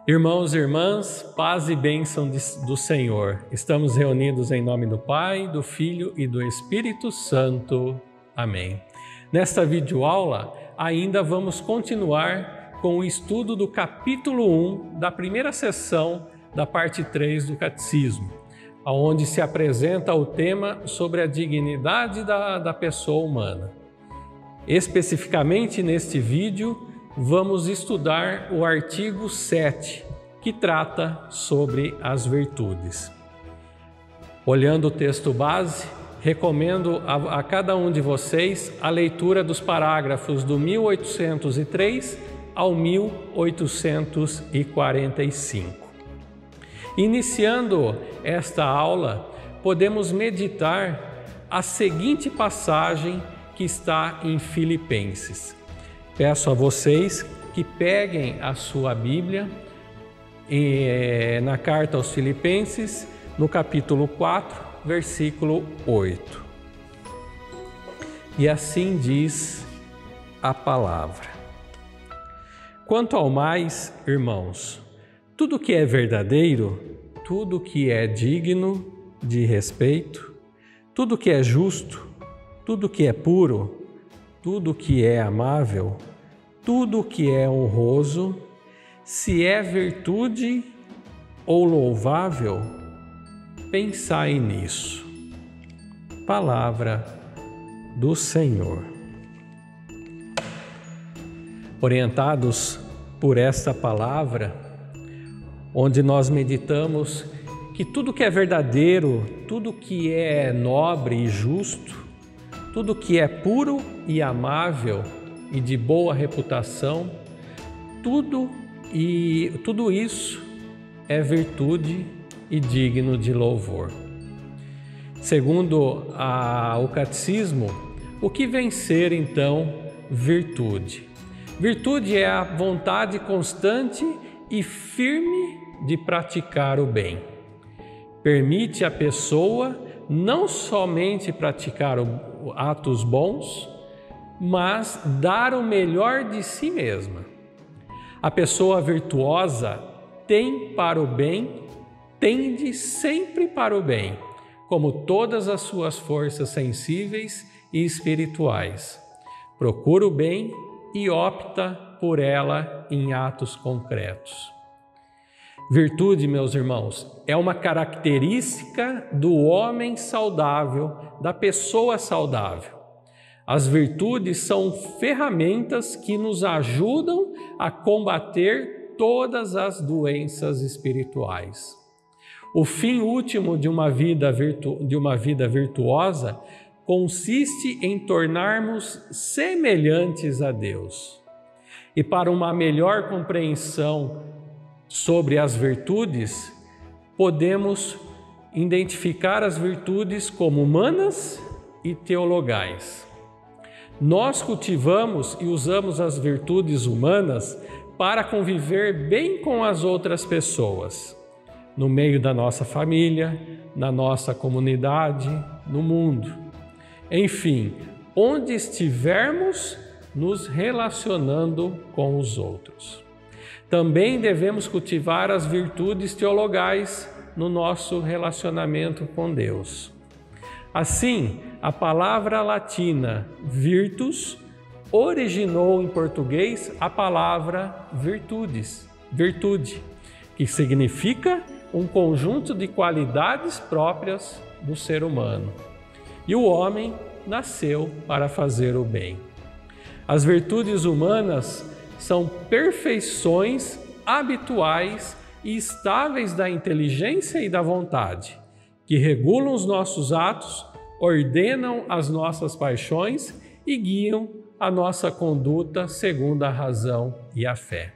Irmãos e irmãs, paz e bênção do Senhor. Estamos reunidos em nome do Pai, do Filho e do Espírito Santo. Amém. Nesta videoaula, ainda vamos continuar com o estudo do capítulo 1 da primeira sessão da parte 3 do Catecismo, onde se apresenta o tema sobre a dignidade da pessoa humana. Especificamente neste vídeo, vamos estudar o artigo 7, que trata sobre as virtudes. Olhando o texto base, recomendo a cada um de vocês a leitura dos parágrafos do 1803 ao 1845. Iniciando esta aula, podemos meditar a seguinte passagem que está em Filipenses. Peço a vocês que peguem a sua Bíblia na carta aos Filipenses, no capítulo 4, versículo 8. E assim diz a palavra: Quanto ao mais, irmãos, tudo que é verdadeiro, tudo que é digno de respeito, tudo que é justo, tudo que é puro, tudo que é amável, tudo que é honroso, se é virtude ou louvável, pensai nisso. Palavra do Senhor. Orientados por esta palavra, onde nós meditamos que tudo que é verdadeiro, tudo que é nobre e justo, tudo que é puro e amável e de boa reputação, tudo isso é virtude e digno de louvor. Segundo o Catecismo, o que vem ser então virtude? Virtude é a vontade constante e firme de praticar o bem. Permite à pessoa não somente praticar atos bons, mas dar o melhor de si mesma. A pessoa virtuosa tem para o bem, tende sempre para o bem, como todas as suas forças sensíveis e espirituais. Procura o bem e opta por ela em atos concretos. Virtude, meus irmãos, é uma característica do homem saudável, da pessoa saudável. As virtudes são ferramentas que nos ajudam a combater todas as doenças espirituais. O fim último de uma vida virtuosa consiste em tornarmos semelhantes a Deus. E para uma melhor compreensão sobre as virtudes, podemos identificar as virtudes como humanas e teologais. Nós cultivamos e usamos as virtudes humanas para conviver bem com as outras pessoas, no meio da nossa família, na nossa comunidade, no mundo. Enfim, onde estivermos nos relacionando com os outros. Também devemos cultivar as virtudes teologais no nosso relacionamento com Deus. Assim, a palavra latina virtus originou em português a palavra virtude, que significa um conjunto de qualidades próprias do ser humano. E o homem nasceu para fazer o bem. As virtudes humanas são perfeições habituais e estáveis da inteligência e da vontade, que regulam os nossos atos, ordenam as nossas paixões e guiam a nossa conduta segundo a razão e a fé.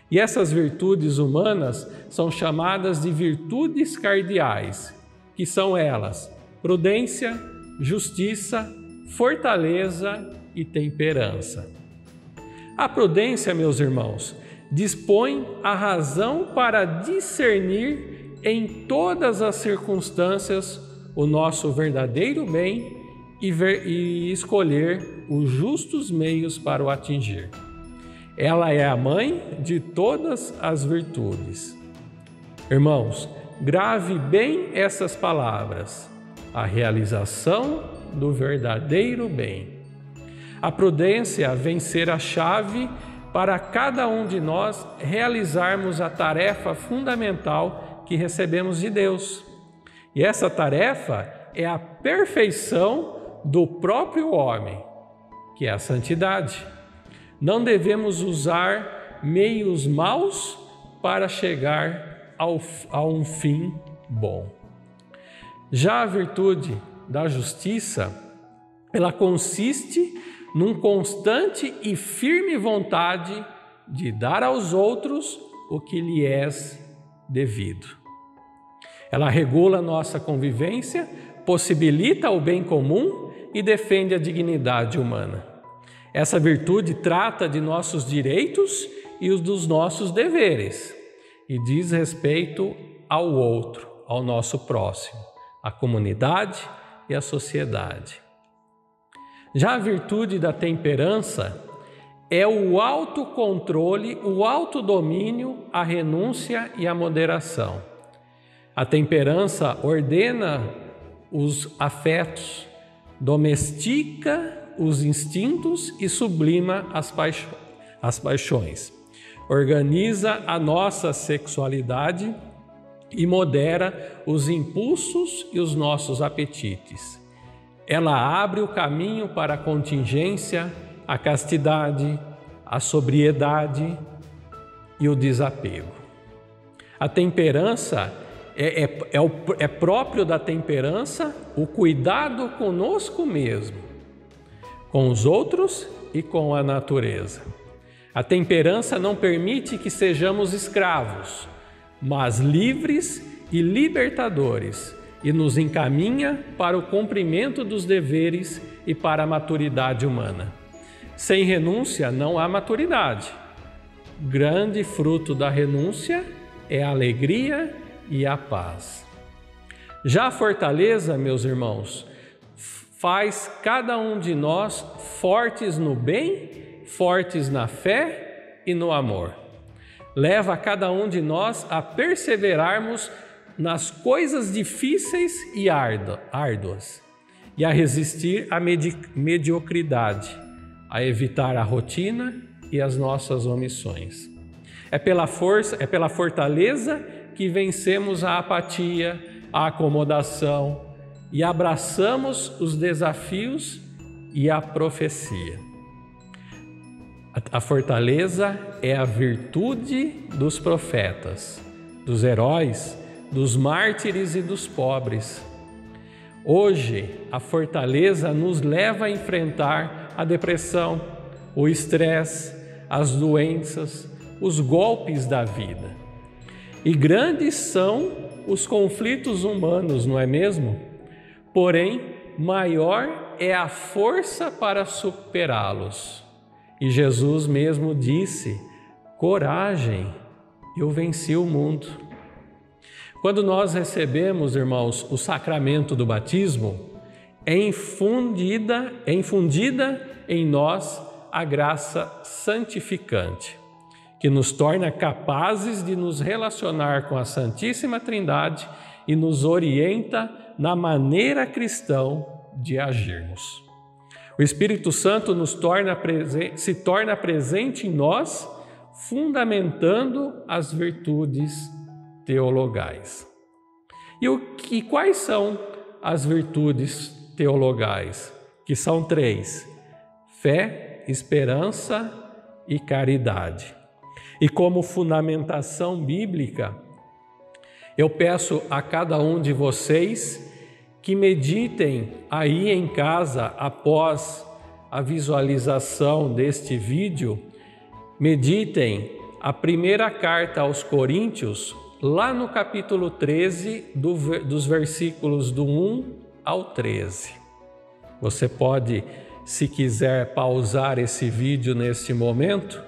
E essas virtudes humanas são chamadas de virtudes cardeais, que são elas: prudência, justiça, fortaleza e temperança. A prudência, meus irmãos, dispõe a razão para discernir em todas as circunstâncias o nosso verdadeiro bem e escolher os justos meios para o atingir. Ela é a mãe de todas as virtudes. Irmãos, grave bem essas palavras: a realização do verdadeiro bem. A prudência vem ser a chave para cada um de nós realizarmos a tarefa fundamental que recebemos de Deus. E essa tarefa é a perfeição do próprio homem, que é a santidade. Não devemos usar meios maus para chegar a um fim bom. Já a virtude da justiça, ela consiste num constante e firme vontade de dar aos outros o que lhe é devido. Ela regula nossa convivência, possibilita o bem comum e defende a dignidade humana. Essa virtude trata de nossos direitos e os dos nossos deveres e diz respeito ao outro, ao nosso próximo, à comunidade e à sociedade. Já a virtude da temperança é o autocontrole, o autodomínio, a renúncia e a moderação. A temperança ordena os afetos, domestica os instintos e sublima as paixões. Organiza a nossa sexualidade e modera os impulsos e os nossos apetites. Ela abre o caminho para a contingência, a castidade, a sobriedade e o desapego. A temperança é próprio da temperança o cuidado conosco mesmo, com os outros e com a natureza. A temperança não permite que sejamos escravos, mas livres e libertadores, e nos encaminha para o cumprimento dos deveres e para a maturidade humana. Sem renúncia não há maturidade. Grande fruto da renúncia é a alegria e a paz. Já a fortaleza, meus irmãos, faz cada um de nós fortes no bem, fortes na fé e no amor. Leva cada um de nós a perseverarmos nas coisas difíceis e árduas, e a resistir à mediocridade, a evitar a rotina e as nossas omissões. É pela fortaleza que vencemos a apatia, a acomodação e abraçamos os desafios e a profecia. A fortaleza é a virtude dos profetas, dos heróis, dos mártires e dos pobres. Hoje, a fortaleza nos leva a enfrentar a depressão, o estresse, as doenças, os golpes da vida. E grandes são os conflitos humanos, não é mesmo? Porém, maior é a força para superá-los. E Jesus mesmo disse: coragem, eu venci o mundo. Quando nós recebemos, irmãos, o sacramento do batismo, é infundida em nós a graça santificante, que nos torna capazes de nos relacionar com a Santíssima Trindade e nos orienta na maneira cristã de agirmos. O Espírito Santo se torna presente em nós, fundamentando as virtudes teologais. E quais são as virtudes teologais? Que são 3: fé, esperança e caridade. E como fundamentação bíblica, eu peço a cada um de vocês que meditem aí em casa, após a visualização deste vídeo, meditem a primeira carta aos Coríntios, lá no capítulo 13, dos versículos do 1 ao 13. Você pode, se quiser, pausar esse vídeo neste momento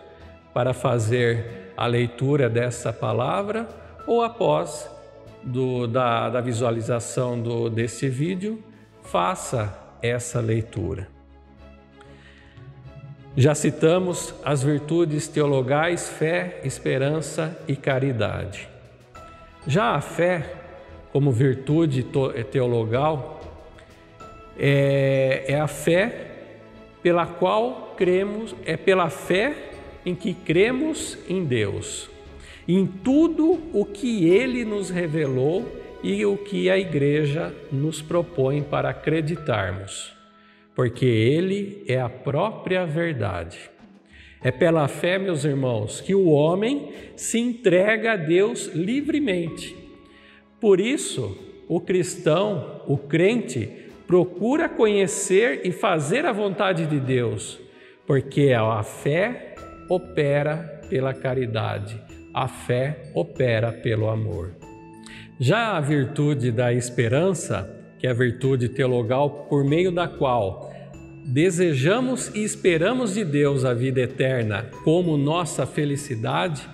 para fazer a leitura dessa palavra, ou após da visualização desse vídeo, faça essa leitura. Já citamos as virtudes teologais, fé, esperança e caridade. Já a fé, como virtude teologal, é a fé pela qual cremos, é pela fé em que cremos em Deus, em tudo o que Ele nos revelou e o que a Igreja nos propõe para acreditarmos, porque Ele é a própria verdade. É pela fé, meus irmãos, que o homem se entrega a Deus livremente. Por isso, o cristão, o crente, procura conhecer e fazer a vontade de Deus, porque a fé opera pela caridade, a fé opera pelo amor. Já a virtude da esperança, que é a virtude teologal por meio da qual desejamos e esperamos de Deus a vida eterna como nossa felicidade,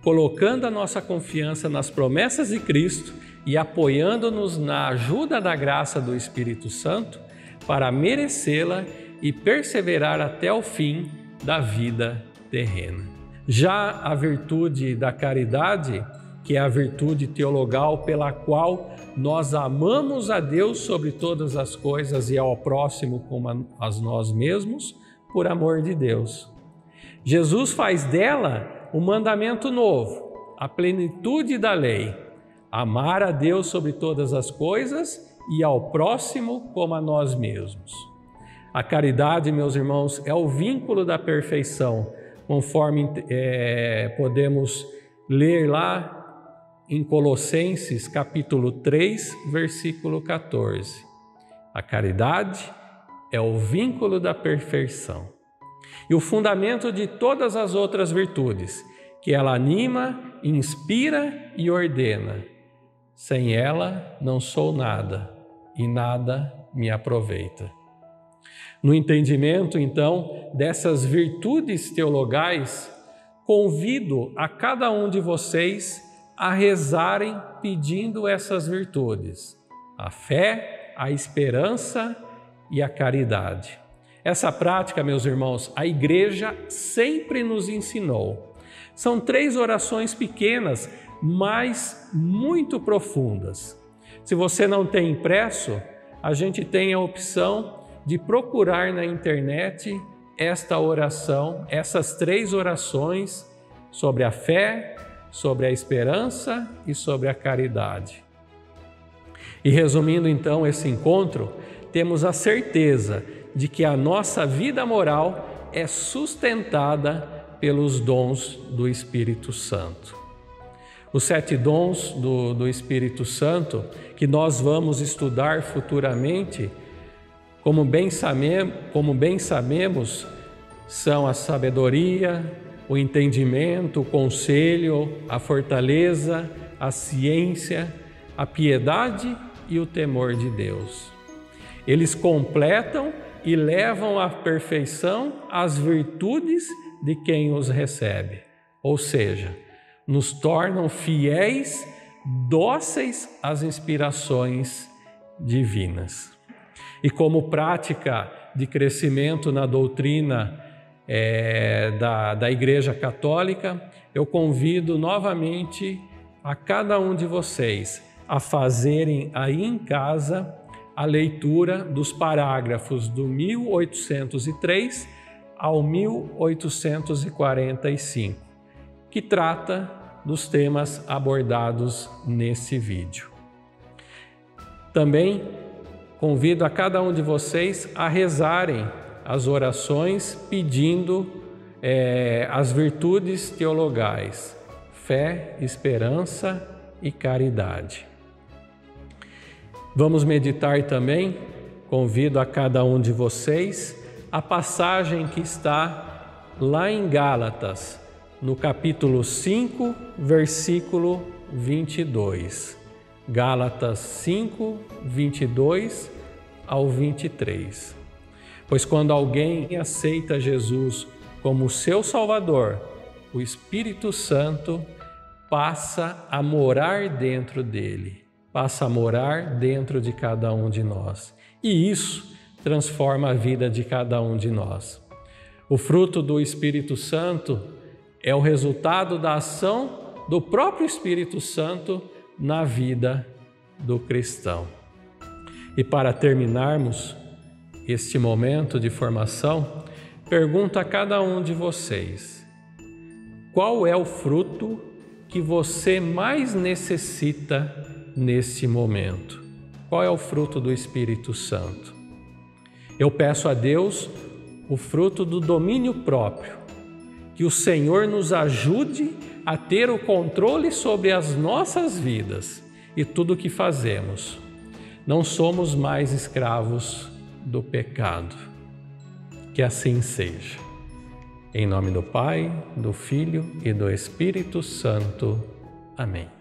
colocando a nossa confiança nas promessas de Cristo e apoiando-nos na ajuda da graça do Espírito Santo para merecê-la e perseverar até o fim da vida terrena. Já a virtude da caridade, que é a virtude teologal pela qual nós amamos a Deus sobre todas as coisas e ao próximo como a nós mesmos, por amor de Deus. Jesus faz dela um mandamento novo, a plenitude da lei, amar a Deus sobre todas as coisas e ao próximo como a nós mesmos. A caridade, meus irmãos, é o vínculo da perfeição, conforme podemos ler lá em Colossenses capítulo 3, versículo 14. A caridade é o vínculo da perfeição e o fundamento de todas as outras virtudes, que ela anima, inspira e ordena. Sem ela não sou nada e nada me aproveita. No entendimento, então, dessas virtudes teologais, convido a cada um de vocês a rezarem pedindo essas virtudes, a fé, a esperança e a caridade. Essa prática, meus irmãos, a Igreja sempre nos ensinou. São 3 orações pequenas, mas muito profundas. Se você não tem impresso, a gente tem a opção de procurar na internet esta oração, essas 3 orações sobre a fé, sobre a esperança e sobre a caridade. E resumindo então esse encontro, temos a certeza de que a nossa vida moral é sustentada pelos dons do Espírito Santo. Os 7 dons do Espírito Santo, que nós vamos estudar futuramente, como bem sabemos, são a sabedoria, o entendimento, o conselho, a fortaleza, a ciência, a piedade e o temor de Deus. Eles completam e levam à perfeição as virtudes de quem os recebe, ou seja, nos tornam fiéis, dóceis às inspirações divinas. E como prática de crescimento na doutrina da Igreja Católica, eu convido novamente a cada um de vocês a fazerem aí em casa a leitura dos parágrafos do 1803 ao 1845, que trata dos temas abordados nesse vídeo. Também convido a cada um de vocês a rezarem as orações pedindo as virtudes teologais, fé, esperança e caridade. Vamos meditar também, convido a cada um de vocês, a passagem que está lá em Gálatas, no capítulo 5, versículo 22. Gálatas 5, 22 ao 23. Pois quando alguém aceita Jesus como seu Salvador, o Espírito Santo passa a morar dentro dele, passa a morar dentro de cada um de nós. E isso transforma a vida de cada um de nós. O fruto do Espírito Santo é o resultado da ação do próprio Espírito Santo na vida do cristão. E para terminarmos este momento de formação, pergunto a cada um de vocês: qual é o fruto que você mais necessita neste momento? Qual é o fruto do Espírito Santo? Eu peço a Deus o fruto do domínio próprio, que o Senhor nos ajude a ter o controle sobre as nossas vidas e tudo o que fazemos. Não somos mais escravos do pecado. Que assim seja. Em nome do Pai, do Filho e do Espírito Santo. Amém.